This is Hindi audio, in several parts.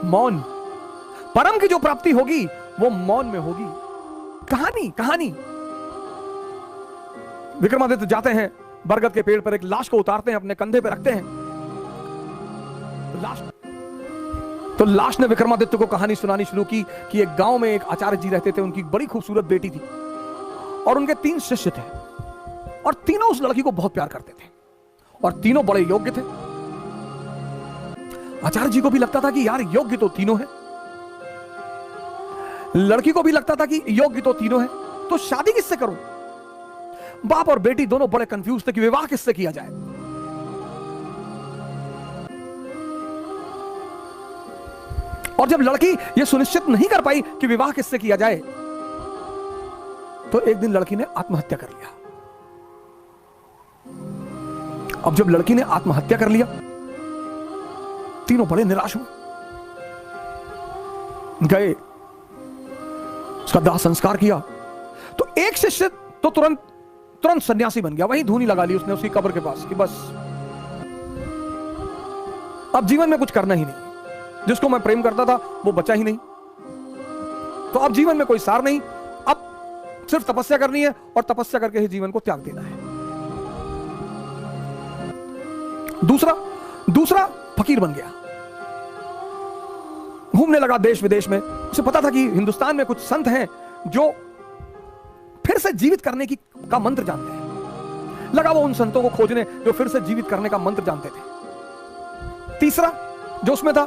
मौन। परम की जो प्राप्ति होगी वो मौन में होगी। कहानी कहानी विक्रमादित्य जाते हैं, बरगद के पेड़ पर एक लाश को उतारते हैं, अपने कंधे पे रखते हैं। तो लाश ने विक्रमादित्य को कहानी सुनानी शुरू की कि एक गांव में एक आचार्य जी रहते थे, उनकी बड़ी खूबसूरत बेटी थी और उनके 3 शिष्य थे और तीनों उस लड़की को बहुत प्यार करते थे और तीनों बड़े योग्य थे। आचार्य जी को भी लगता था कि यार योग्य तो तीनों हैं, लड़की को भी लगता था कि योग्य तो तीनों हैं, तो शादी किससे करूं? बाप और बेटी दोनों बड़े कंफ्यूज थे कि विवाह किससे किया जाए। और जब लड़की यह सुनिश्चित नहीं कर पाई कि विवाह किससे किया जाए, तो एक दिन लड़की ने आत्महत्या कर लिया। अब जब लड़की ने आत्महत्या कर लिया, तीनों बड़े निराश हुए, गए उसका दाह संस्कार किया। तो एक शिष्य तो तुरंत सन्यासी बन गया, वहीं धूनी लगा ली उसने उसकी कब्र के पास कि बस अब जीवन में कुछ करना ही नहीं, जिसको मैं प्रेम करता था वो बचा ही नहीं, तो अब जीवन में कोई सार नहीं, अब सिर्फ तपस्या करनी है और तपस्या करके ही जीवन को त्याग देना है। दूसरा फकीर बन गया, घूमने लगा देश विदेश में। उसे पता था कि हिंदुस्तान में कुछ संत हैं जो फिर से जीवित करने का मंत्र जानते हैं। लगा वो उन संतों को खोजने जो फिर से जीवित करने का मंत्र जानते थे। तीसरा जो उसमें था,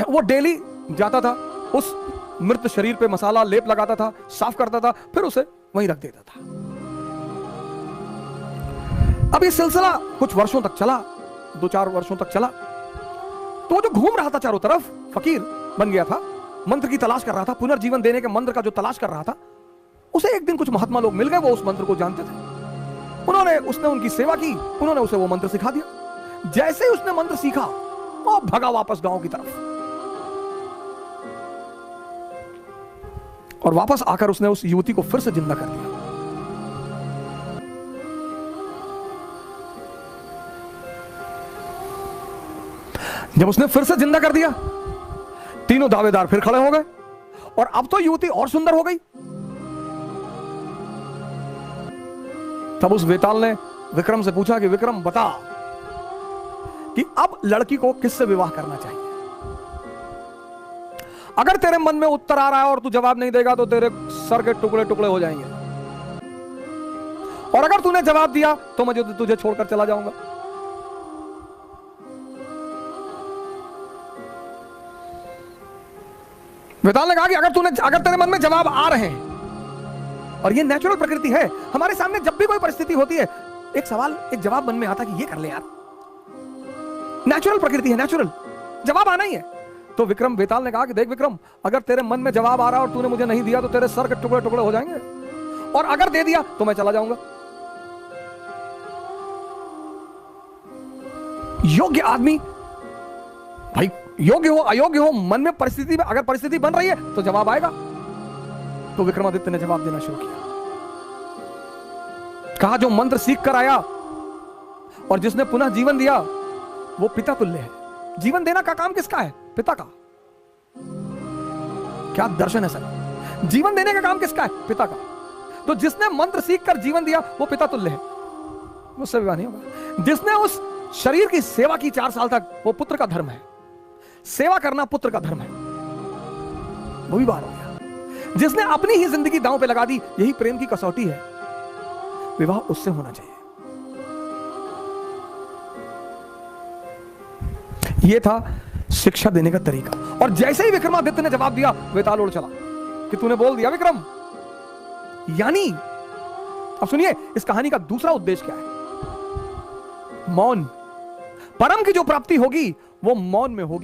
वो डेली जाता था, उस मृत शरीर पे मसाला लेप लगाता था, साफ करता था, फिर उसे वहीं रख देता था। अब ये सिलसिला कुछ वर्षों तक चला, 2-4 वर्षों तक चला। तो वो जो घूम रहा था चारों तरफ, फकीर बन गया था, मंत्र की तलाश कर रहा था, पुनर्जीवन देने के मंत्र का जो तलाश कर रहा था, उसे एक दिन कुछ महात्मा लोग मिल गए, वो उस मंत्र को जानते थे। उसने उनकी सेवा की, उन्होंने उसे वो मंत्र सिखा दिया। जैसे ही उसने मंत्र सीखा, वो भगा वापस गांव की तरफ और वापस आकर उसने उस युवती को फिर से जिंदा कर दिया। जब उसने फिर से जिंदा कर दिया, तीनों दावेदार फिर खड़े हो गए और अब तो युवती और सुंदर हो गई। तब उस वेताल ने विक्रम से पूछा कि विक्रम बता कि अब लड़की को किससे विवाह करना चाहिए? अगर तेरे मन में उत्तर आ रहा है और तू जवाब नहीं देगा तो तेरे सर के टुकड़े टुकड़े हो जाएंगे, और अगर तूने जवाब दिया तो मैं तुझे छोड़कर चला जाऊंगा। वेताल ने कहा कि अगर तेरे मन में जवाब आ रहे हैं, और ये नेचुरल प्रकृति है, हमारे सामने जब भी कोई परिस्थिति होती है, एक जवाब मन में आता कि ये कर ले यार, नेचुरल प्रकृति है, नेचुरल जवाब आना ही है। तो वेताल ने कहा कि देख विक्रम, अगर तेरे मन में जवाब आ रहा है और तूने मुझे नहीं दिया तो तेरे सर के टुकड़े टुकड़े हो जाएंगे, और अगर दे दिया तो मैं चला जाऊंगा। योग्य आदमी भाई, योग्य हो अयोग्य हो, मन में परिस्थिति में अगर परिस्थिति बन रही है तो जवाब आएगा। तो विक्रमादित्य ने जवाब देना शुरू किया। कहा जो मंत्र सीख कर आया और जिसने पुनः जीवन दिया वो पिता तुल्य है। जीवन देना का काम किसका है? पिता का। क्या दर्शन है सर? जीवन देने का काम किसका है? पिता का। तो जिसने मंत्र सीख कर जीवन दिया वो पिता तुल्य है, मुझसे विवाह नहीं होगा। जिसने उस शरीर की सेवा की 4 साल तक, वो पुत्र का धर्म है। सेवा करना पुत्र का धर्म है, वो भी बाहर हो गया। जिसने अपनी ही जिंदगी दांव पे लगा दी, यही प्रेम की कसौटी है, विवाह उससे होना चाहिए। यह था शिक्षा देने का तरीका। और जैसे ही विक्रमादित्य ने जवाब दिया, वेताल उड़ चला कि तूने बोल दिया विक्रम। यानी अब सुनिए, इस कहानी का दूसरा उद्देश्य क्या है? मौन। परम की जो प्राप्ति होगी वो मौन में होगी।